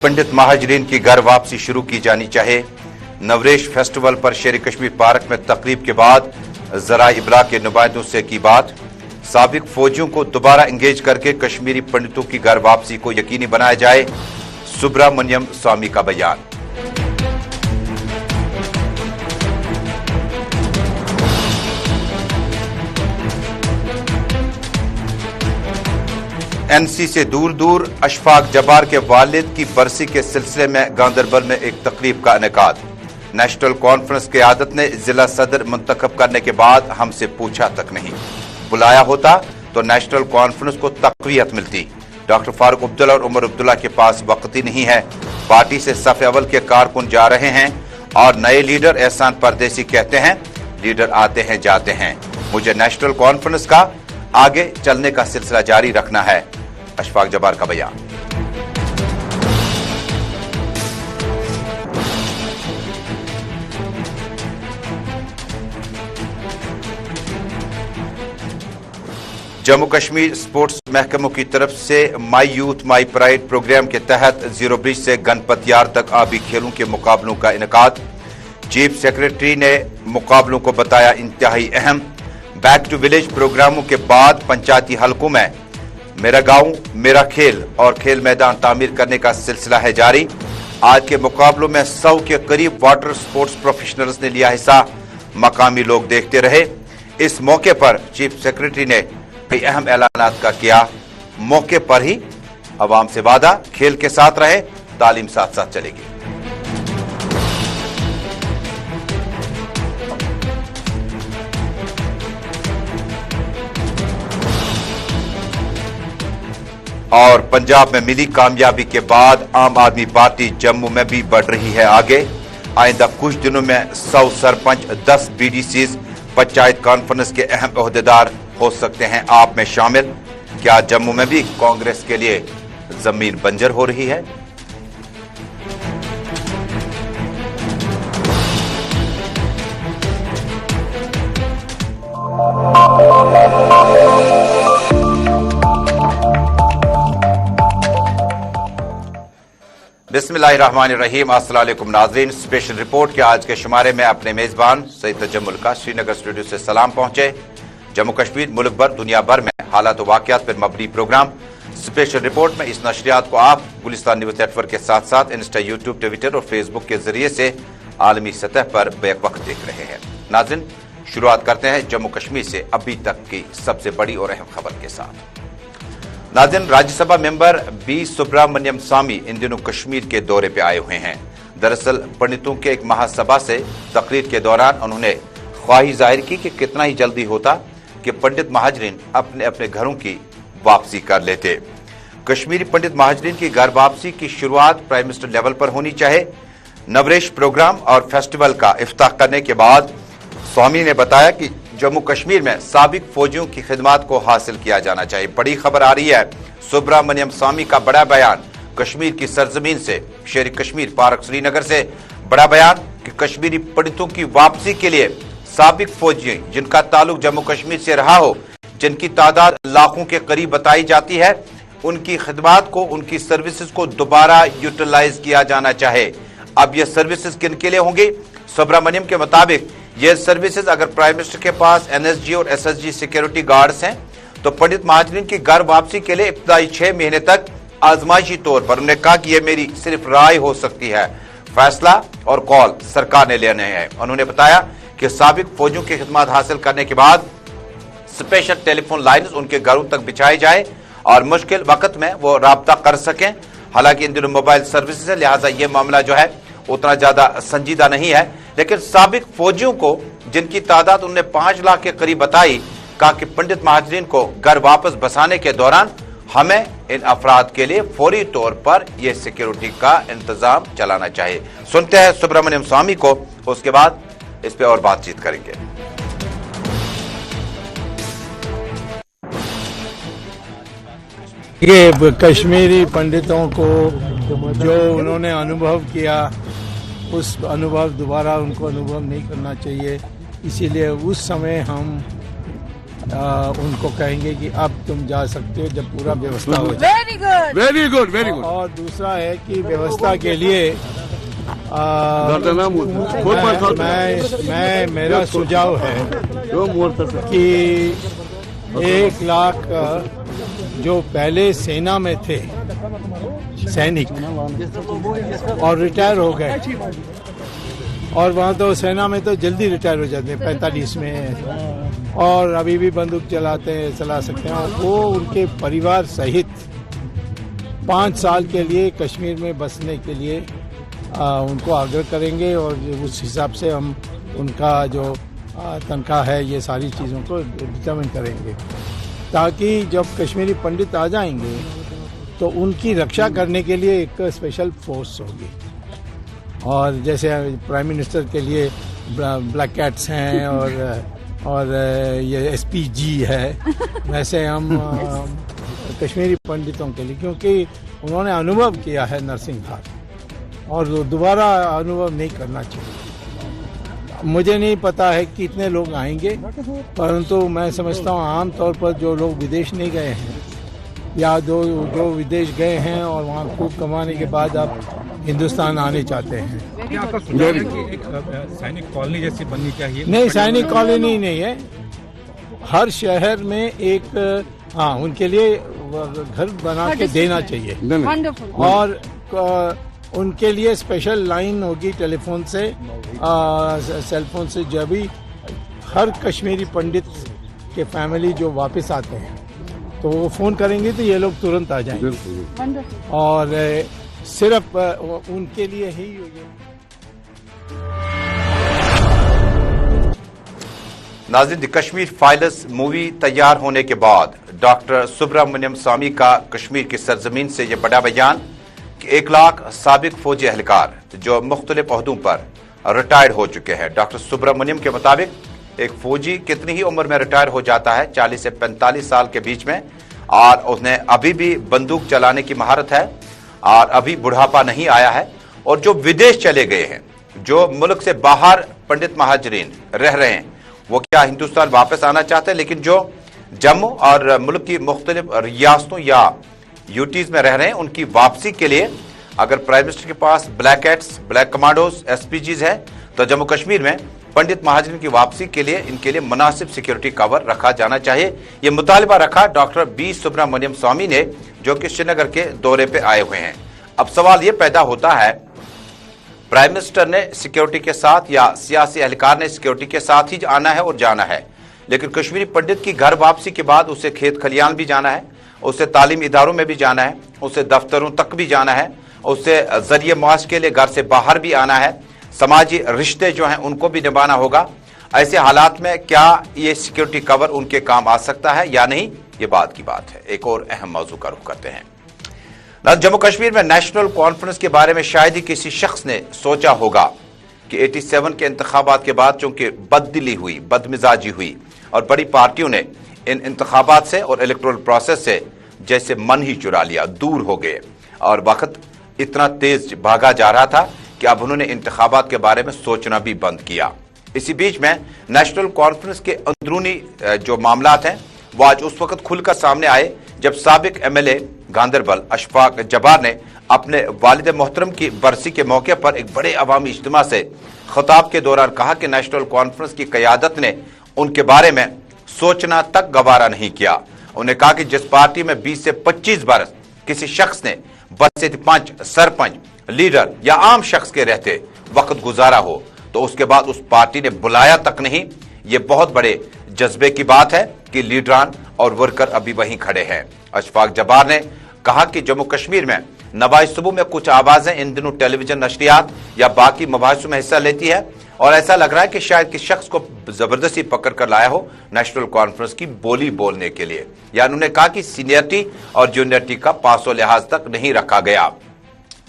पंडित महाजरीन की घर वापसी शुरू की जानी चाहिए। नवरेश फेस्टिवल पर शेर कश्मीर पार्क में तकरीब के बाद जरा इबलाग के नुमाइंदों से की बात। साबिक फौजियों को दोबारा इंगेज करके कश्मीरी पंडितों की घर वापसी को यकीनी बनाया जाए, सुब्रमण्यम स्वामी का बयान। एनसी से दूर दूर अशफाक जब्बार के वालिद की बरसी के सिलसिले में गांदरबल में एक तकरीब का इनेकाद। नेशनल कॉन्फ्रेंस की आदत ने जिला सदर मुंतखब करने के बाद हमसे पूछा तक नहीं। बुलाया होता तो नेशनल कॉन्फ्रेंस को तकवीयत मिलती। डॉक्टर फारूक अब्दुल्ला और उमर अब्दुल्ला के पास वक्त ही नहीं है। पार्टी से सफ़े अव्वल के कारकुन जा रहे हैं और नए लीडर एहसान परदेसी कहते हैं लीडर आते हैं जाते हैं। मुझे नेशनल कॉन्फ्रेंस का आगे चलने का सिलसिला जारी रखना है, अशफाक जब्बार का बयान। जम्मू कश्मीर स्पोर्ट्स महकमों की तरफ से my youth my pride programme के तहत जीरो ब्रिज से गणपत यार तक आबी खेलों के मुकाबलों का इनेकाद। चीफ सेक्रेटरी ने मुकाबलों को बताया इंतहाई अहम। बैक टू विलेज प्रोग्रामों के बाद पंचायती हलकों में मेरा गांव मेरा खेल और खेल मैदान तामीर करने का सिलसिला है जारी। आज के मुकाबलों में 100 के करीब वाटर स्पोर्ट्स प्रोफेशनल्स ने लिया हिस्सा। मकामी लोग देखते रहे। इस मौके पर चीफ सेक्रेटरी ने कई अहम ऐलानात का किया। मौके पर ही अवाम से वादा, खेल के साथ रहे, तालीम साथ साथ चलेगी। और पंजाब में मिली कामयाबी के बाद आम आदमी पार्टी जम्मू में भी बढ़ रही है आगे। आइंदा कुछ दिनों में 100 सरपंच, 10 बीडीसीज, पंचायत कॉन्फ्रेंस के अहम ओहदेदार हो सकते हैं आप में शामिल। क्या जम्मू में भी कांग्रेस के लिए जमीन बंजर हो रही है? बिस्मिल्लाहिर्रहमानिर्रहीम। अस्सलाम वालेकुम नाज़रीन। स्पेशल रिपोर्ट के आज के शुमारे में अपने मेजबान सईद तजम्मुल का श्रीनगर स्टूडियो से सलाम पहुंचे। जम्मू कश्मीर, मुल्क भर, दुनिया भर में हालात व वाक़यात पर मबनी प्रोग्राम स्पेशल रिपोर्ट में इस नशरियात को आप गुलिस्तान न्यूज़ नेटवर्क के साथ साथ इंस्टा, यूट्यूब, ट्विटर और फेसबुक के जरिए से आलमी सतह पर बेक वक्त देख रहे हैं। नाज़रीन, शुरुआत करते हैं जम्मू कश्मीर से अभी तक की सबसे बड़ी और अहम खबर के साथ। नाज़रीन, राज्यसभा मेंबर बी सुब्रमण्यम स्वामी इन दिनों कश्मीर के दौरे पे आए हुए हैं। दरअसल पंडितों के एक महासभा से तकरीर के दौरान उन्होंने ख्वाहिश जाहिर की कि कितना ही जल्दी होता कि पंडित महाजरीन अपने अपने घरों की वापसी कर लेते। कश्मीरी पंडित महाजरीन की घर वापसी की शुरुआत प्राइम मिनिस्टर लेवल पर होनी चाहिए। नवरेश प्रोग्राम और फेस्टिवल का इफ्ताह करने के बाद स्वामी ने बताया कि जम्मू कश्मीर में साबिक फौजियों की खिदमत को हासिल किया जाना चाहिए। बड़ी खबर आ रही है, सुब्रमण्यम स्वामी का बड़ा बयान कश्मीर की सरजमीन से, शेर कश्मीर पार्क श्रीनगर से बड़ा बयान कि कश्मीरी पंडितों की वापसी के लिए साबिक फौजी जिनका ताल्लुक जम्मू कश्मीर से रहा हो, जिनकी तादाद लाखों के करीब बताई जाती है, उनकी खिदमत को, उनकी सर्विसेज को दोबारा यूटिलाइज किया जाना चाहिए। अब ये सर्विसेज किन के लिए होंगी? सुब्रमण्यम के मुताबिक ये सर्विसेज अगर प्राइम मिनिस्टर के पास एनएसजी और एसएसजी सिक्योरिटी गार्ड्स हैं तो पंडित महाजरीन की घर वापसी के लिए इब्तदाई 6 महीने तक आजमाइशी तौर पर, उन्होंने कहा कि यह मेरी सिर्फ राय हो सकती है, फैसला और कॉल सरकार ने लेने हैं। उन्होंने बताया कि साबिक फौजियों की खिदमत हासिल करने के बाद स्पेशल टेलीफोन लाइन्स उनके घरों तक बिछाई जाए और मुश्किल वक्त में वो राब्ता कर सकें। हालांकि इन दिनों मोबाइल सर्विसेज है, लिहाजा ये मामला जो है उतना ज्यादा संजीदा नहीं है। लेकिन साबिक फौजियों को जिनकी तादाद उन्होंने 5 लाख के करीब बताई, कहा कि पंडित महाजरीन को घर वापस बसाने के दौरान हमें इन अफराद के लिए फौरी तौर पर यह सिक्योरिटी का इंतजाम चलाना चाहिए। सुनते हैं सुब्रमण्यम स्वामी को, उसके बाद इस पे और बातचीत करेंगे। ये कश्मीरी पंडितों को जो उन्होंने अनुभव किया, उस अनुभव दोबारा उनको अनुभव नहीं करना चाहिए। इसीलिए उस समय हम उनको कहेंगे कि अब तुम जा सकते हो जब पूरा व्यवस्था हो जाए। Very good, very good, very good. और दूसरा है कि व्यवस्था के लिए मैं मेरा सुझाव है कि 1 लाख जो पहले सेना में थे सैनिक और रिटायर हो गए, और वहाँ तो सेना में तो जल्दी रिटायर हो जाते हैं 45 में, और अभी भी बंदूक चला सकते हैं, वो उनके परिवार सहित 5 साल के लिए कश्मीर में बसने के लिए उनको आग्रह करेंगे, और उस हिसाब से हम उनका जो तनख्वाह है ये सारी चीज़ों को डिटरमिन करेंगे, ताकि जब कश्मीरी पंडित आ जाएंगे तो उनकी रक्षा करने के लिए एक स्पेशल फोर्स होगी। और जैसे प्राइम मिनिस्टर के लिए ब्लैक कैट्स हैं और ये एसपीजी है, वैसे हम कश्मीरी पंडितों के लिए, क्योंकि उन्होंने अनुभव किया है नरसिंहघाट और दोबारा अनुभव नहीं करना चाहिए। मुझे नहीं पता है कि कितने लोग आएंगे, परंतु मैं समझता हूँ आम तौर पर जो लोग विदेश नहीं गए हैं या जो विदेश गए हैं और वहाँ खूब कमाने के बाद अब हिंदुस्तान आने चाहते हैं। क्या आपका सुझाव है कि एक सैनिक कॉलोनी जैसी बननी चाहिए? नहीं, सैनिक कॉलोनी नहीं है, हर शहर में एक उनके लिए घर बना के देना चाहिए, और उनके लिए स्पेशल लाइन होगी टेलीफोन से, सेल फोन से, जब भी हर कश्मीरी पंडित के फैमिली जो वापस आते हैं तो वो फोन करेंगे तो ये लोग तुरंत आ जाएंगे, और सिर्फ उनके लिए ही ये। नाज़रीन, द कश्मीर फाइल्स मूवी तैयार होने के बाद डॉक्टर सुब्रमण्यम स्वामी का कश्मीर की सरजमीन से यह बड़ा बयान कि 1 लाख साबिक फौजी एहलकार जो मुख्तलिफ ओहदों पर रिटायर्ड हो चुके हैं। डॉक्टर सुब्रमण्यम के मुताबिक एक फौजी कितनी ही उम्र में रिटायर हो जाता है, 40 से 45 साल के बीच में, और उसने अभी भी बंदूक चलाने की महारत है और अभी बुढ़ापा नहीं आया है। और जो विदेश चले गए हैं, जो मुल्क से बाहर पंडित महाजरीन रह रहे हैं, वो क्या हिंदुस्तान वापस आना चाहते हैं, लेकिन जो जम्मू और मुल्क की मुख्तलिफ रियासतों या यूटीज में रह रहे हैं, उनकी वापसी के लिए अगर प्राइम मिनिस्टर के पास ब्लैक कैट्स, ब्लैक कमांडोज, एसपीजीज है, तो जम्मू कश्मीर में पंडित महाजरीन की वापसी के लिए इनके लिए मुनासिब सिक्योरिटी कवर रखा जाना चाहिए। ये मुतालबा रखा डॉक्टर बी सुब्रमण्यम स्वामी ने, जो कि श्रीनगर के दौरे पे आए हुए हैं। अब सवाल ये पैदा होता है, प्राइम मिनिस्टर ने सिक्योरिटी के साथ या सियासी एहलकार ने सिक्योरिटी के साथ ही आना है और जाना है, लेकिन कश्मीरी पंडित की घर वापसी के बाद उसे खेत खलियान भी जाना है, उसे तालीम इदारों में भी जाना है, उसे दफ्तरों तक भी जाना है, उसे जरिए माश के लिए घर से बाहर भी आना है, समाजी रिश्ते जो हैं उनको भी निभाना होगा। ऐसे हालात में क्या ये सिक्योरिटी कवर उनके काम आ सकता है या नहीं, ये बात की बात है। एक और अहम मौजू का रुख करते हैं। जम्मू कश्मीर में नेशनल कॉन्फ्रेंस के बारे में शायद ही किसी शख्स ने सोचा होगा कि 87 के इंतखाबात के बाद चूंकि बददिली हुई, बदमिजाजी हुई और बड़ी पार्टियों ने इन इंतखाबात से और इलेक्टोरल प्रोसेस से जैसे मन ही चुरा लिया, दूर हो गए, और वक्त इतना तेज भागा जा रहा था कि अब उन्होंने इंतखाबात के बारे में सोचना भी बंद किया। इसी बीच में नेशनल कॉन्फ्रेंस के अंदरूनी जो मामलात हैं वो आज उस वक्त खुलकर सामने आए जब साबिक एमएलए गांदरबल अशफाक जब्बार ने अपने वालिद मोहतरम की बरसी के मौके पर एक बड़े अवामी इज्तिमा से खिताब के दौरान कहा कि नेशनल कॉन्फ्रेंस की क़यादत ने उनके बारे में सोचना तक गवारा नहीं किया। उन्होंने कहा कि जिस पार्टी में 20 से 25 बरस किसी शख्स ने बसित पंच, सरपंच, लीडर या आम शख्स के रहते वक्त गुजारा हो तो उसके बाद उस पार्टी ने बुलाया तक नहीं। ये बहुत बड़े जज्बे की बात है कि लीडरान और वर्कर अभी वहीं खड़े हैं। अशफाक जब्बार ने कहा कि जम्मू कश्मीर में नवाज सुबह में कुछ आवाजें इन दिनों टेलीविजन नशरियात या बाकी मबाहिसों में हिस्सा लेती है और ऐसा लग रहा है कि शायद किसी शख्स को जबरदस्ती पकड़ कर लाया हो नेशनल कॉन्फ्रेंस की बोली बोलने के लिए। या उन्होंने कहा कि सीनियरिटी और जूनियरिटी का पासो लिहाज तक नहीं रखा गया।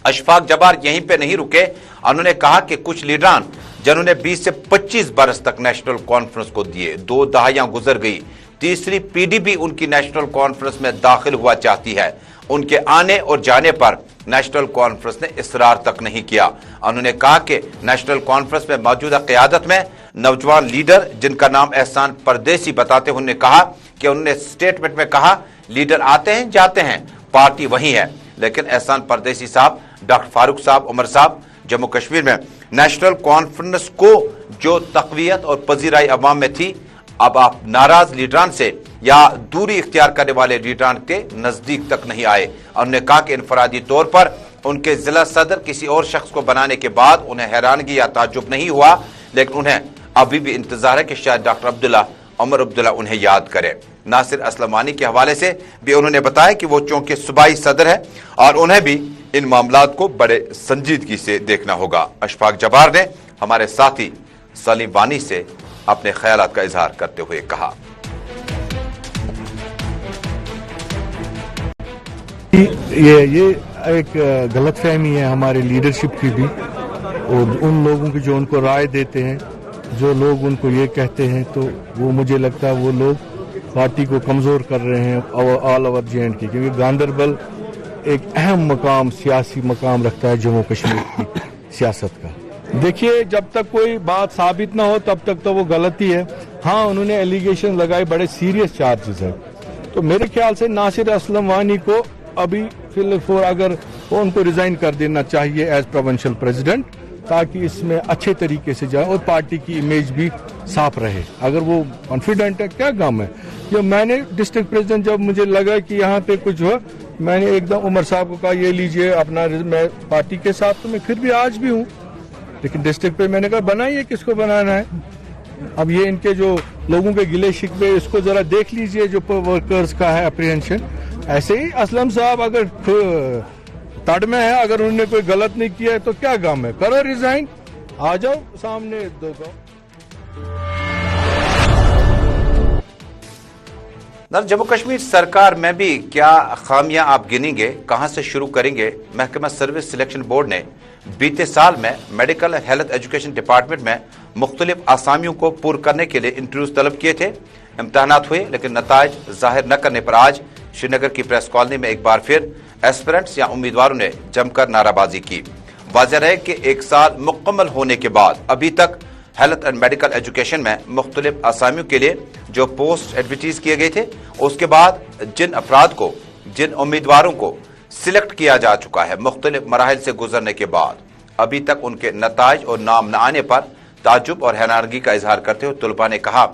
अशफाक जब्बार यहीं पे नहीं रुके, उन्होंने कहा कि कुछ लीडरान जिन्होंने 20 से 25 बरस तक नेशनल कॉन्फ्रेंस को दिए, 2 दहाइयां गुजर गई, तीसरी पीढ़ी भी उनकी नेशनल कॉन्फ्रेंस में दाखिल हुआ चाहती है, उनके आने और जाने पर नेशनल कॉन्फ्रेंस ने इसरार तक नहीं किया। उन्होंने कहा कि नेशनल कॉन्फ्रेंस में मौजूदा क़यादत में नौजवान लीडर जिनका नाम एहसान परदेसी बताते हुए उन्होंने कहा कि उन्होंने स्टेटमेंट में कहा लीडर आते हैं जाते हैं, पार्टी वही है, लेकिन एहसान परदेसी साहब, डॉक्टर फारूक साहब, उमर साहब, जम्मू कश्मीर में नेशनल कॉन्फ्रेंस को जो तक़वियत और पजीराई अवाम में थी, अब आप नाराज लीडरान से या दूरी इख्तियार करने वाले लीडरान के नजदीक तक नहीं आए। उन्होंने कहा कि इनफरादी तौर पर उनके जिला सदर किसी और शख्स को बनाने के बाद उन्हें हैरानगी या ताज्जुब नहीं हुआ, लेकिन उन्हें अभी भी इंतजार है कि शायद डॉक्टर अब्दुल्ला, उमर अब्दुल्ला उन्हें याद करे। नासिर असलम वानी के हवाले से भी उन्होंने बताया कि वो चूंकि सूबाई सदर है और उन्हें भी इन मामलात को बड़े संजीदगी से देखना होगा। अशफाक जब्बार ने हमारे साथी सलीम वानी से अपने ख्यालात का इजहार करते हुए कहा, ये एक गलतफहमी है हमारे लीडरशिप की भी, और उन लोगों की जो उनको राय देते हैं, जो लोग उनको ये कहते हैं, तो वो मुझे लगता है वो लोग पार्टी को कमजोर कर रहे हैं ऑल ओवर JNK की, क्योंकि गांधरबल एक अहम मकाम, सियासी मकाम रखता है जम्मू कश्मीर की सियासत का। देखिए, जब तक कोई बात साबित ना हो तब तक तो वो गलती है। हाँ, उन्होंने एलिगेशन लगाए, बड़े सीरियस चार्जेस हैं, तो मेरे ख्याल से नासिर असलम वानी को अभी फिलहाल अगर उनको रिजाइन कर देना चाहिए एज प्रोविंशियल प्रेसिडेंट, ताकि इसमें अच्छे तरीके से जाए और पार्टी की इमेज भी साफ रहे। अगर वो कॉन्फिडेंट है, क्या गम है। जब मैंने डिस्ट्रिक्ट प्रेसिडेंट, जब मुझे लगा कि यहाँ पे कुछ हो, मैंने एकदम उमर साहब को कहा ये लीजिए अपना, मैं पार्टी के साथ तो मैं फिर भी आज भी हूँ, लेकिन डिस्ट्रिक्ट पे मैंने कहा बनाइए, किसको बनाना है। अब ये इनके जो लोगों के गिले शिकवे, इसको जरा देख लीजिए, जो वर्कर्स का है अप्रीहेंशन। ऐसे ही असलम साहब अगर तड़ में है, अगर उन्होंने कोई गलत नहीं किया है तो क्या गम है, करो रिजाइन, आ जाओ सामने दो को। जम्मू कश्मीर सरकार में भी क्या खामियां आप गिनेंगे, कहां से शुरू करेंगे। महकमा सर्विस सिलेक्शन बोर्ड ने बीते साल में medical and health education department में मुख्तलिफ आसामियों को पूर्ण करने के लिए इंटरव्यूज तलब किए थे। इम्तहानात हुए, लेकिन नताइज जाहिर न करने पर आज श्रीनगर की प्रेस कॉलोनी में एक बार फिर एस्पिरेंट्स या उम्मीदवारों ने जमकर नाराबाजी की। वाज़ेह रहे कि एक साल मुकम्मल होने के बाद अभी तक हेल्थ एंड मेडिकल एजुकेशन में मुख्तलिफ आसामियों के लिए जो पोस्ट एडवर्टीज किए गए थे, उसके बाद जिन अफराद को, जिन उम्मीदवारों को सिलेक्ट किया जा चुका है, मुख्तलिफ मराहिल से गुजरने के बाद अभी तक उनके नताइज और नाम न आने पर ताज्जुब और हैरानगी का इजहार करते हुए तलबा ने कहा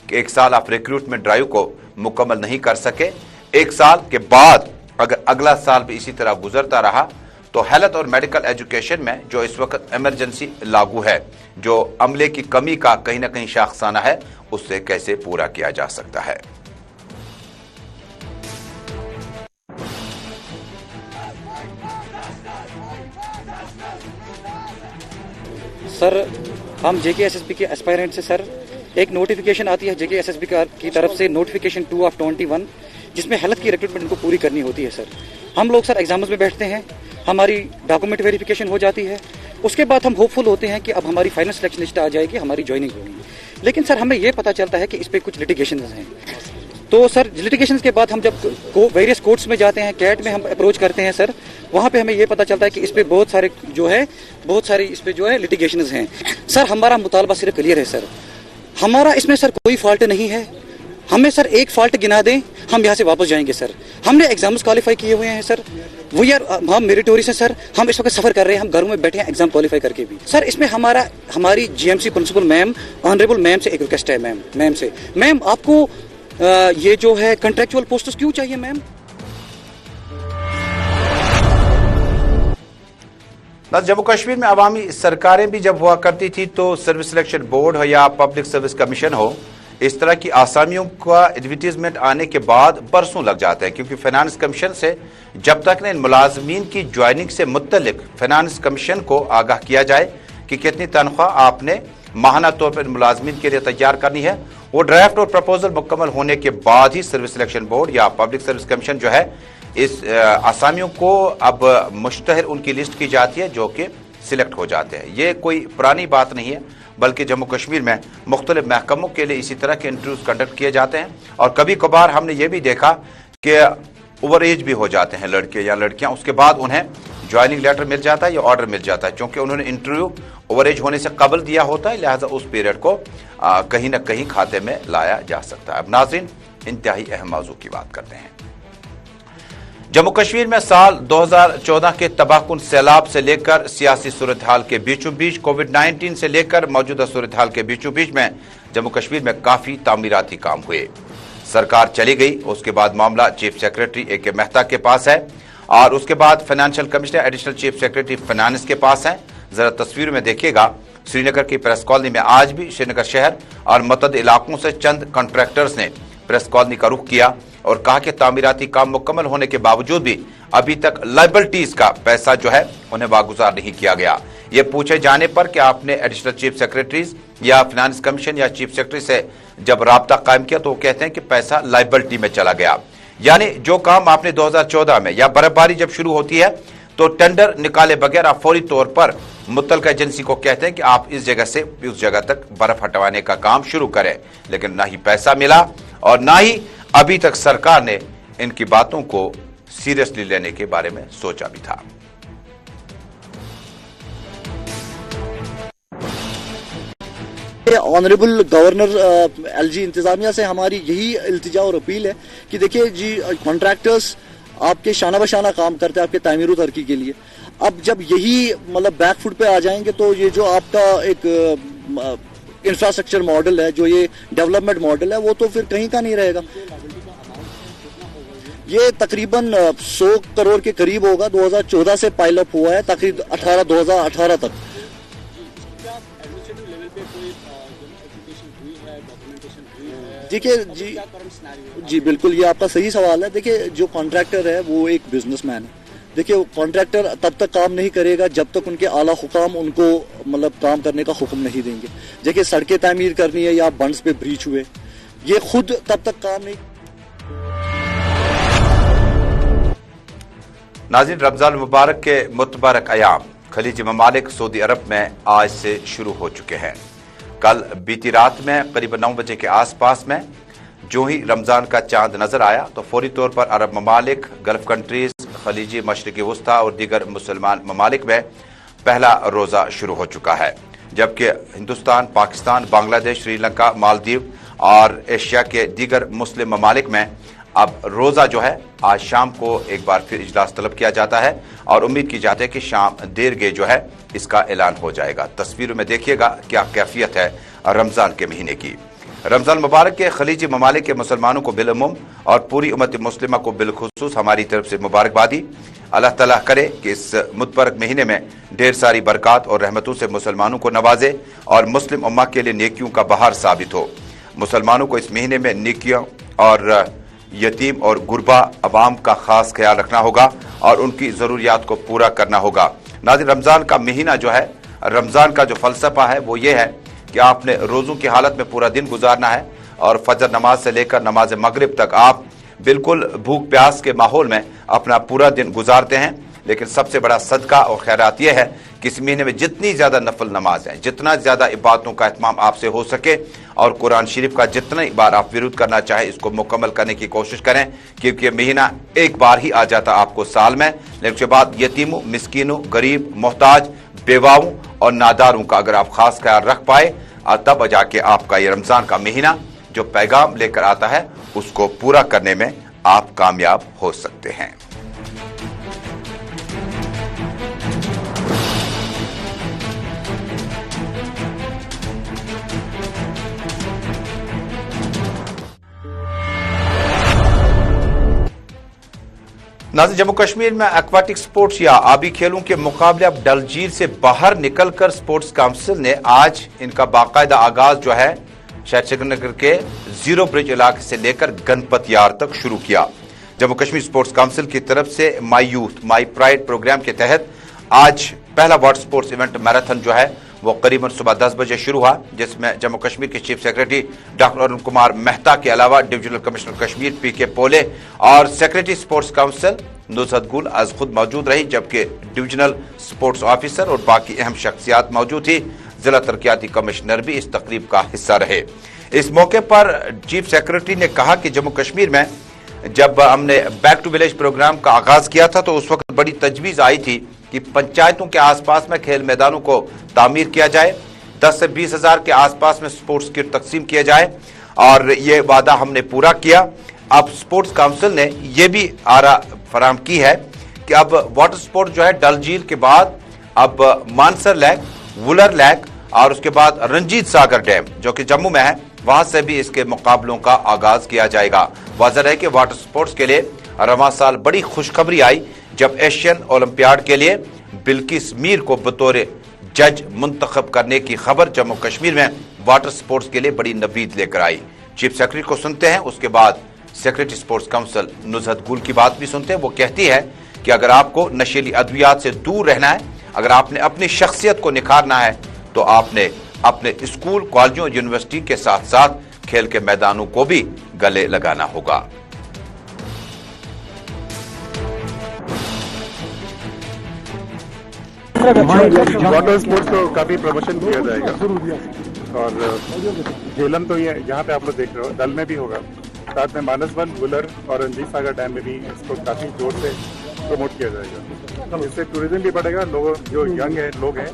कि एक साल आप रिक्रूटमेंट ड्राइव को मुकम्मल नहीं कर सके। एक साल के बाद अगर अगला साल भी इसी तरह गुजरता रहा तो हेल्थ और मेडिकल एजुकेशन में जो इस वक्त इमरजेंसी लागू है, जो अमले की कमी का कहीं ना कहीं शाखसाना है, उससे कैसे पूरा किया जा सकता है। सर, हम JKSSB के एस्पायरेंट से सर एक नोटिफिकेशन आती है JKSSB की तरफ से, नोटिफिकेशन 2/21, जिसमें हेल्थ की रिक्रूटमेंट को पूरी करनी होती है। सर हम लोग सर एग्जाम्स में बैठते हैं, हमारी डॉक्यूमेंट वेरिफिकेशन हो जाती है, उसके बाद हम होपफुल होते हैं कि अब हमारी फाइनल सिलेक्शन लिस्ट आ जाएगी, हमारी ज्वाइनिंग होगी। लेकिन सर हमें यह पता चलता है कि इस पर कुछ लिटिगेशन हैं। तो सर लिटिगेशन के बाद हम जब वेरियस कोर्ट्स में जाते हैं, कैट में हम अप्रोच करते हैं सर, वहाँ पे हमें ये पता चलता है कि इस पे बहुत सारे इस पे जो है लिटिगेशन हैं। सर हमारा मुतालबा सिर्फ क्लियर है सर, हमारा इसमें सर कोई फॉल्ट नहीं है। हमें सर एक फॉल्ट गिना दें, हम यहाँ से वापस जाएंगे सर। हमने एग्जाम्स क्वालिफाई किए हुए हैं सर, हम मेरिटोरियस हैं सर, हम इस वक्त सफर कर रहे हैं, हम घरों में बैठे हैं एग्जाम क्वालिफाई करके भी। सर इसमें हमारी GMC principal ma'am, honourable ma'am से एक रिक्वेस्ट है मैम आपको ये जो है कंट्रेक्चुअल पोस्ट्स क्यों चाहिए मैम? जम्मू कश्मीर में अवामी सरकारें भी जब हुआ करती थी तो सर्विस सिलेक्शन बोर्ड हो या पब्लिक सर्विस कमीशन हो, इस तरह की आसामियों का एडवर्टीजमेंट आने के बाद बरसों लग जाते हैं, क्योंकि फाइनेंस कमीशन से जब तक इन मुलाजमीन की ज्वाइनिंग से मुत्तलिक फाइनेंस कमीशन को आगाह किया जाए कि कितनी तनख्वाह आपने माहाना तौर पर मुलाजमीन के लिए तैयार करनी है, वो ड्राफ्ट और प्रपोजल मुकम्मल होने के बाद ही सर्विस सिलेक्शन बोर्ड या पब्लिक सर्विस कमीशन जो है इस आसामियों को अब मुश्तहर उनकी लिस्ट की जाती है जो कि सिलेक्ट हो जाते हैं। ये कोई पुरानी बात नहीं है, बल्कि जम्मू कश्मीर में मुख्तलिफ महकमों के लिए इसी तरह के इंटरव्यूज कंडक्ट किए जाते हैं। और कभी कभार हमने ये भी देखा कि ओवर एज भी हो जाते हैं लड़के या लड़कियां, उसके बाद उन्हें ज्वाइनिंग लेटर मिल जाता है या ऑर्डर मिल जाता है, क्योंकि उन्होंने इंटरव्यू ओवर एज होने से कबल दिया होता है, लिहाजा उस पीरियड को कहीं ना कहीं खाते में लाया जा सकता है। अब नाज़रीन, इंतहाई अहम मौजू की बात करते हैं। जम्मू कश्मीर में साल 2014 के तबाहकुन सैलाब से लेकर सियासी सूरत हाल के बीचों बीच, कोविड-19 से लेकर मौजूदा सूरत हाल के बीचों बीच में जम्मू कश्मीर में काफी तामीराती काम हुए। सरकार चली गई, उसके बाद मामला चीफ सेक्रेटरी ए के मेहता के पास है और उसके बाद financial commissioner additional chief secretary finance के पास है। जरा तस्वीर में देखिएगा, श्रीनगर की प्रेस कॉलोनी में आज भी श्रीनगर शहर और मुतअद्दिद इलाकों से चंद कॉन्ट्रैक्टर्स ने प्रेस कॉलोनी का रुख किया और कहा कि तामीराती काम मुकम्मल होने के बावजूद भी अभी तक लायबिलिटीज का पैसा जो है उन्हें वागुजार नहीं किया गया। ये पूछे जाने पर कि आपने एडिशनल चीफ सेक्रेटरीज या फाइनेंस कमीशन या चीफ सेक्रेटरी से जब राब्ता कायम किया तो वो कहते हैं कि पैसा लायबिलिटी में चला गया। यानी जो काम आपने 2014 में या बर्फबारी जब शुरू होती है तो टेंडर निकाले बगैर आप फौरी तौर पर मुतल्लिका एजेंसी को कहते हैं कि आप इस जगह से उस जगह तक बर्फ हटवाने का काम शुरू करें, लेकिन ना ही पैसा मिला और ना ही अभी तक सरकार ने इनकी बातों को सीरियसली लेने के बारे में सोचा भी था। ऑनरेबल गवर्नर एलजी इंतजामिया से हमारी यही इल्तिजा और अपील है कि देखिए जी, कॉन्ट्रैक्टर्स आपके शाना बशाना काम करते हैं आपके तामीर व तरक्की के लिए। अब जब यही मतलब बैक फुट पे आ जाएंगे तो ये जो आपका एक इंफ्रास्ट्रक्चर मॉडल है, जो ये डेवलपमेंट मॉडल है, वो तो फिर कहीं का नहीं रहेगा। ये तकरीबन 100 करोड़ के करीब होगा। 2014 से पाइल अप हुआ है तकरीबन 2018 तक। देखिए जी बिल्कुल, ये आपका सही सवाल है। देखिए जो कॉन्ट्रैक्टर है वो एक बिजनेसमैन है। देखिए कॉन्ट्रैक्टर तब तक काम नहीं करेगा जब तक उनके आला हुकाम उनको मतलब काम करने का हुक्म नहीं देंगे। देखिए सड़कें तामीर करनी है या बंड्स पे ब्रीच हुए, ये खुद तब तक काम नहीं। नाज़रीन, रमजान मुबारक के मुतबारक अयाम खलीजी ममालिक सऊदी अरब में आज से शुरू हो चुके हैं। कल बीती रात में करीब 9 बजे के आसपास में जो ही रमजान का चांद नजर आया तो फौरी तौर पर अरब ममालिक, गल्फ कंट्रीज, खलीजी, मशरिकी वस्ता और दीगर मुसलमान ममालिक में पहला रोजा शुरू हो चुका है, जबकि हिंदुस्तान, पाकिस्तान, बांग्लादेश, श्रीलंका, मालदीव और एशिया के दीगर मुस्लिम ममालिक में अब रोजा जो है आज शाम को एक बार फिर इजलास तलब किया जाता है और उम्मीद की जाती है कि शाम देर गए जो है इसका ऐलान हो जाएगा। तस्वीरों में देखिएगा क्या कैफियत है रमजान के महीने की। रमजान मुबारक के खलीजी ममालिक के मुसलमानों को बिलअमूम और पूरी उम्मत मुस्लिमा को बिलखुसूस हमारी तरफ से मुबारकबादी। अल्लाह ताला करे कि इस मुतबरक महीने में ढेर सारी बरकत और रहमतों से मुसलमानों को नवाजे और मुस्लिम उम्मा के लिए नेकियों का बहार साबित हो। मुसलमानों को इस महीने में नेकियों और यतीम और गुरबा अवाम का खास ख्याल रखना होगा और उनकी ज़रूरियात को पूरा करना होगा। नाज़रीन, रमज़ान का महीना जो है, रमज़ान का जो फ़लसफ़ा है वो ये है कि आपने रोज़ों की हालत में पूरा दिन गुजारना है और फजर नमाज से लेकर नमाज मगरिब तक आप बिल्कुल भूख प्यास के माहौल में अपना पूरा दिन गुजारते हैं। लेकिन सबसे बड़ा सदका और खैरात यह है कि इस महीने में जितनी ज़्यादा नफल नमाज है, जितना ज़्यादा इबादतों का एहतमाम आपसे हो सके और कुरान शरीफ का जितना बार आप विरुद्ध करना चाहें इसको मुकम्मल करने की कोशिश करें, क्योंकि महीना एक बार ही आ जाता आपको साल में। लेकिन उसके बाद यतीमों, मिस्कीनों, गरीब, मोहताज, बेवाओं और नादारों का अगर आप खास ख्याल रख पाए तब जाके आपका ये रमज़ान का महीना जो पैगाम लेकर आता है उसको पूरा करने में आप कामयाब हो सकते हैं। नाज़रीन, जम्मू कश्मीर में एक्वाटिक स्पोर्ट्स या आबी खेलों के मुकाबले अब डल झील से बाहर निकलकर स्पोर्ट्स काउंसिल ने आज इनका बाकायदा आगाज जो है शहर श्रीनगर के जीरो ब्रिज इलाके से लेकर गणपत यार तक शुरू किया। जम्मू कश्मीर स्पोर्ट्स काउंसिल की तरफ से my youth my pride programme के तहत आज पहला वाटर स्पोर्ट्स इवेंट मैराथन जो है वो करीबन सुबह 10 बजे शुरू हुआ, जिसमें जम्मू कश्मीर के chief secretary doctor Arun Kumar Mehta के अलावा डिविजनल कमिश्नर कश्मीर पीके पोले और सेक्रेटरी स्पोर्ट्स काउंसिल नुसरत गुल आज खुद मौजूद रही, जबकि डिविजनल स्पोर्ट्स ऑफिसर और बाकी अहम शख्सियात मौजूद थी। जिला तरक्याती कमिश्नर भी इस तकरीब का हिस्सा रहे। इस मौके पर चीफ सेक्रेटरी ने कहा कि जम्मू कश्मीर में जब हमने बैक टू विलेज प्रोग्राम का आगाज किया था तो उस वक्त बड़ी तजवीज आई थी कि पंचायतों के आसपास में खेल मैदानों को तामीर किया जाए, 10 से 20 हजार के आसपास में स्पोर्ट्स किट तकसीम किए जाए, और ये वादा हमने पूरा किया। अब स्पोर्ट्स काउंसिल ने यह भी आरा फराहम की है कि अब वाटर स्पोर्ट जो है डल झील के बाद अब मानसर लेक, वुलर लेक और उसके बाद रंजीत सागर डैम जो कि जम्मू में है, वहां से भी इसके मुकाबलों का आगाज किया जाएगा। वाज़ेह है कि वाटर स्पोर्ट्स के लिए रवां साल बड़ी खुशखबरी आई जब एशियन ओलंपियाड के लिए बिल्किस मीर को बतौर जज मुंतखब करने की खबर जम्मू कश्मीर में वाटर स्पोर्ट्स के लिए बड़ी नवीद लेकर आई। चीफ सेक्रेटरी को सुनते हैं, उसके बाद सेक्रेटरी स्पोर्ट्स काउंसिल नुज़हत गुल की बात भी सुनते हैं। वो कहती है कि अगर आपको नशीली अद्वियात से दूर रहना है, अगर आपने अपनी शख्सियत को निखारना है, तो आपने अपने स्कूल, कॉलेजों, यूनिवर्सिटी के साथ साथ खेल के मैदानों को भी गले लगाना होगा। वाटर स्पोर्ट्स को काफी प्रमोशन किया जाएगा और झेलम तो ये यहाँ पे आप लोग देख रहे हो, दल में भी होगा, साथ में मानसवन, वुलर और रंजीत सागर डैम में भी इसको काफी जोर से प्रमोट किया जाएगा। इससे टूरिज्म भी बढ़ेगा, लोग जो यंग है लोग हैं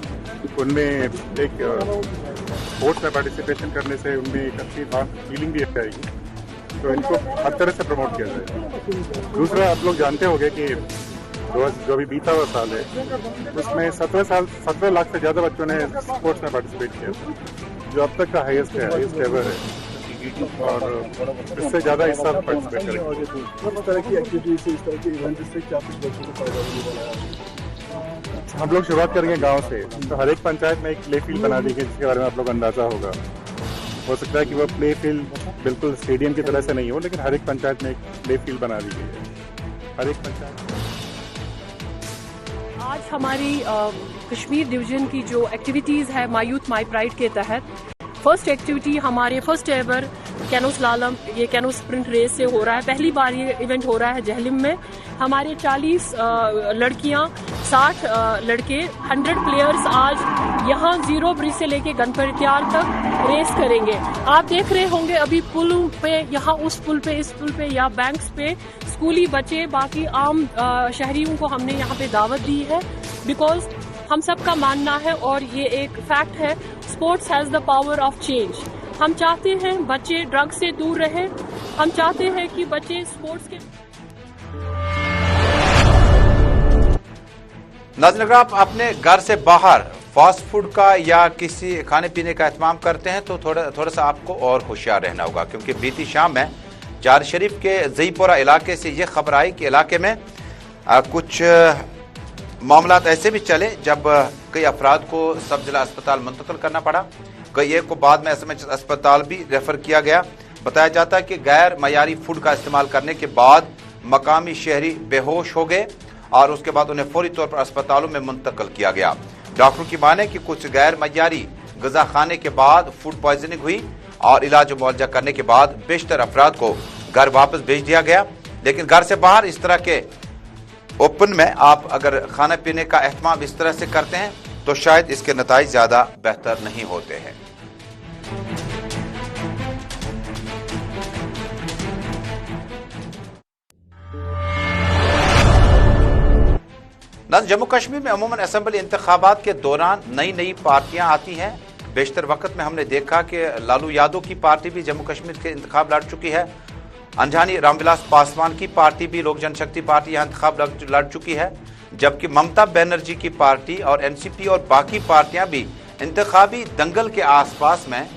उनमें एक स्पोर्ट्स में पार्टिसिपेशन करने से उनमें एक अच्छी फीलिंग भी आएगी, तो इनको हर तरह से प्रमोट किया जाएगा। दूसरा, आप लोग जानते होंगे कि जो अभी बीता हुआ साल है उसमें 17 लाख से ज्यादा बच्चों ने स्पोर्ट्स में पार्टिसिपेट किया था, जो अब तक का हाईएस्ट एवर है, और इससे ज्यादा इस साल पार्टिसिपेट करेंगे। इस तरह की एक्टिविटी से, इस तरह के इवेंट से क्या कुछ बच्चों को फायदा मिलने वाला है? हम लोग शुरुआत करेंगे गांव से, तो हर एक पंचायत में एक प्ले फील्ड बना दी गई जिसके बारे में आप लोग अंदाजा होगा। हो सकता है कि वो प्ले फील्ड बिल्कुल स्टेडियम की तरह से नहीं हो, लेकिन हर एक पंचायत में एक प्ले फील्ड बना दी गई है, हर एक पंचायत। आज हमारी कश्मीर डिवीजन की जो एक्टिविटीज़ है माई यूथ माई प्राइड के तहत, फर्स्ट एक्टिविटी हमारे फर्स्ट एवर कैनो स्लालम, ये कैनो स्प्रिंट रेस से हो रहा है। पहली बार ये इवेंट हो रहा है जहलिम में। हमारे 40 लड़कियां, 60 लड़के, 100 प्लेयर्स आज यहाँ जीरो ब्रिज से लेके गणपतियार तक रेस करेंगे। आप देख रहे होंगे अभी पुल पे, यहाँ उस पुल पे, इस पुल पे या बैंक्स पे स्कूली बच्चे, बाकी आम शहरियों को हमने यहाँ पे दावत दी है, बिकॉज हम सबका मानना है और ये एक फैक्ट है, sports has the power of change. हम चाहते हैं बच्चे ड्रग्स से दूर रहें, हम चाहते हैं कि बच्चे स्पोर्ट्स के। नाज़रीन, अगर आप अपने घर से बाहर फास्ट फूड का या किसी खाने पीने का एहतमाम करते हैं तो थोड़ा सा आपको और होशियार रहना होगा, क्योंकि बीती शाम में जार शरीफ के ज़ईपोरा इलाके से ये खबर आई कि इलाके में कुछ मामलात ऐसे भी चले जब कई अफराद को सब जिला अस्पताल मुंतकिल करना पड़ा, कई एक को बाद में एसएमएच अस्पताल भी रेफर किया गया। बताया जाता है कि गैर मयारी फूड का इस्तेमाल करने के बाद मकामी शहरी बेहोश हो गए और उसके बाद उन्हें फौरी तौर पर अस्पतालों में मुंतकिल किया गया। डॉक्टरों की माने कि कुछ गैर मयारी ग़िज़ा खाने के बाद फूड पॉइजनिंग हुई और इलाज मुआवजा करने के बाद बेशतर अफराद को घर वापस भेज दिया गया। लेकिन घर से बाहर इस तरह के ओपन में आप अगर खाने पीने का एहतमाम इस तरह से करते हैं तो शायद इसके नताइज ज्यादा बेहतर नहीं होते हैं। जम्मू कश्मीर में अमूमन असेंबली इंतखाबात के दौरान नई नई पार्टियां आती हैं। बेशतर वक्त में हमने देखा कि लालू यादव की पार्टी भी जम्मू कश्मीर के इंतखाब लड़ चुकी है, अंजानी रामविलास पासवान की पार्टी भी लोक जनशक्ति पार्टी यहाँ इंतखाब लड़ चुकी है, जबकि ममता बनर्जी की पार्टी और एनसीपी और बाकी पार्टियां भी इंतखाबी दंगल के आसपास में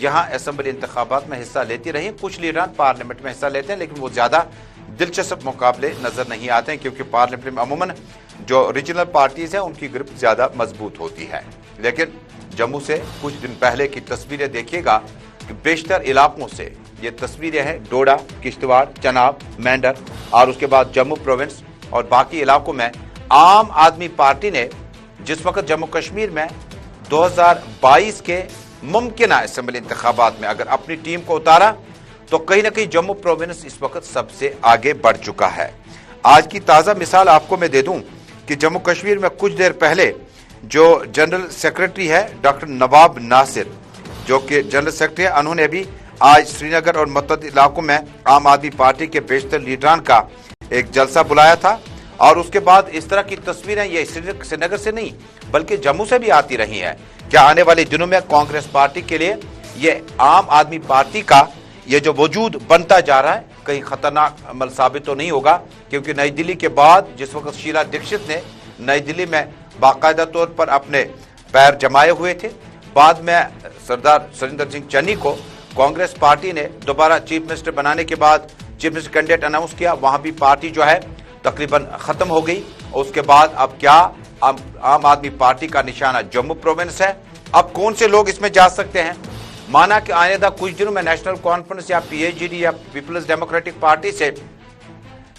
यहाँ असेंबली इंतखाबात में हिस्सा लेती रही। कुछ लीडर पार्लियामेंट में हिस्सा लेते हैं, लेकिन वो ज्यादा दिलचस्प मुकाबले नजर नहीं आते हैं, क्योंकि पार्लियामेंट में अमूमन जो रीजनल पार्टीज हैं उनकी ग्रिप ज्यादा मजबूत होती है। लेकिन जम्मू से कुछ दिन पहले की तस्वीरें देखिएगा कि बेशतर इलाकों से ये तस्वीरें हैं, डोडा, किश्तवाड़, चनाब, मेंढर और उसके बाद जम्मू प्रोविंस और बाकी इलाकों में आम आदमी पार्टी ने जिस वक्त जम्मू कश्मीर में 2022 के मुमकिना असेंबली इंतखाबात में अगर अपनी टीम को उतारा तो कहीं ना कहीं जम्मू प्रोविंस इस वक्त सबसे आगे बढ़ चुका है। आज की ताज़ा मिसाल आपको मैं दे दूं कि जम्मू कश्मीर में कुछ देर पहले जो जनरल सेक्रेटरी है डॉक्टर नवाब नासिर, जो कि जनरल सेक्रेटरी है, उन्होंने भी आज श्रीनगर और मुतअद्दिद इलाकों में आम आदमी पार्टी के बेशतर लीडरान का एक जलसा बुलाया था और उसके बाद इस तरह की तस्वीरें ये श्रीनगर से नहीं बल्कि जम्मू से भी आती रही हैं। क्या आने वाले दिनों में कांग्रेस पार्टी के लिए ये आम आदमी पार्टी का ये जो वजूद बनता जा रहा है कहीं खतरनाक अमल साबित तो नहीं होगा? क्योंकि नई दिल्ली के बाद जिस वक्त शीला दीक्षित ने नई दिल्ली में बाकायदा तौर पर अपने पैर जमाए हुए थे, बाद में सरदार सुरिंदर सिंह चन्नी को कांग्रेस पार्टी ने दोबारा चीफ मिनिस्टर बनाने के बाद चीफ मिनिस्टर कैंडिडेट अनाउंस किया, वहां भी पार्टी जो है तकरीबन खत्म हो गई। और उसके बाद अब क्या आम आदमी पार्टी का निशाना जम्मू प्रोविंस है। अब कौन से लोग इसमें जा सकते हैं? माना कि आइंदा कुछ दिनों में नेशनल कॉन्फ्रेंस या पीएचडी या पीपल्स डेमोक्रेटिक पार्टी से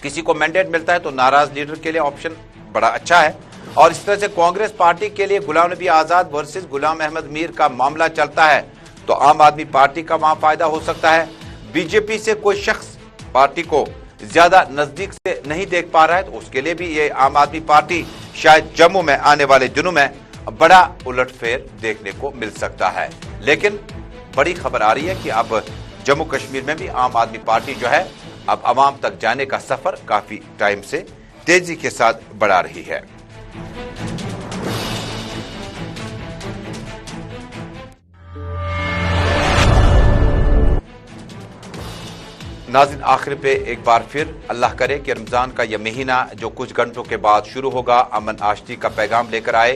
किसी को मैंडेट मिलता है तो नाराज लीडर के लिए ऑप्शन बड़ा अच्छा है। और इस तरह से कांग्रेस पार्टी के लिए गुलाम नबी आजाद वर्सेस गुलाम अहमद मीर का मामला चलता है तो आम आदमी पार्टी का वहां फायदा हो सकता है। बीजेपी से कोई शख्स पार्टी को ज्यादा नजदीक से नहीं देख पा रहा है तो उसके लिए भी ये आम आदमी पार्टी शायद जम्मू में आने वाले दिनों में बड़ा उलटफेर देखने को मिल सकता है। लेकिन बड़ी खबर आ रही है कि अब जम्मू कश्मीर में भी आम आदमी पार्टी जो है अब अवाम तक जाने का सफर काफी टाइम से तेजी के साथ बढ़ा रही है। नाज़रीन, आखिर पे एक बार फिर अल्लाह करे कि रमजान का यह महीना जो कुछ घंटों के बाद शुरू होगा अमन आशती का पैगाम लेकर आए,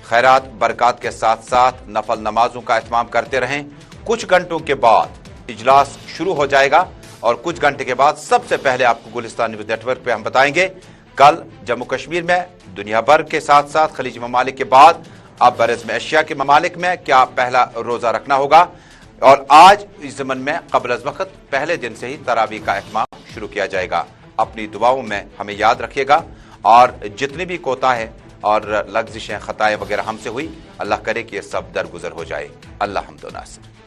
खैरात बरकत के साथ साथ नफल नमाजों का एहतमाम करते रहें। कुछ घंटों के बाद इजलास शुरू हो जाएगा और कुछ घंटे के बाद सबसे पहले आपको गुलिस्तान न्यूज नेटवर्क पे हम बताएंगे कल जम्मू कश्मीर में दुनिया भर के साथ साथ खलीजी ममालिक के बाद अब बरज़्म एशिया के ममालिक में क्या पहला रोजा रखना होगा। और आज इस ज़मन में क़ब्ल अज़ वक़्त पहले दिन से ही तरावीह का एहतमाम शुरू किया जाएगा। अपनी दुआओं में हमें याद रखिएगा और जितनी भी कोताहें और लग़्ज़िशें खताएं वगैरह हमसे हुई अल्लाह करे कि ये सब दरगुजर हो जाए। अल्लाह हम्द व नासिर।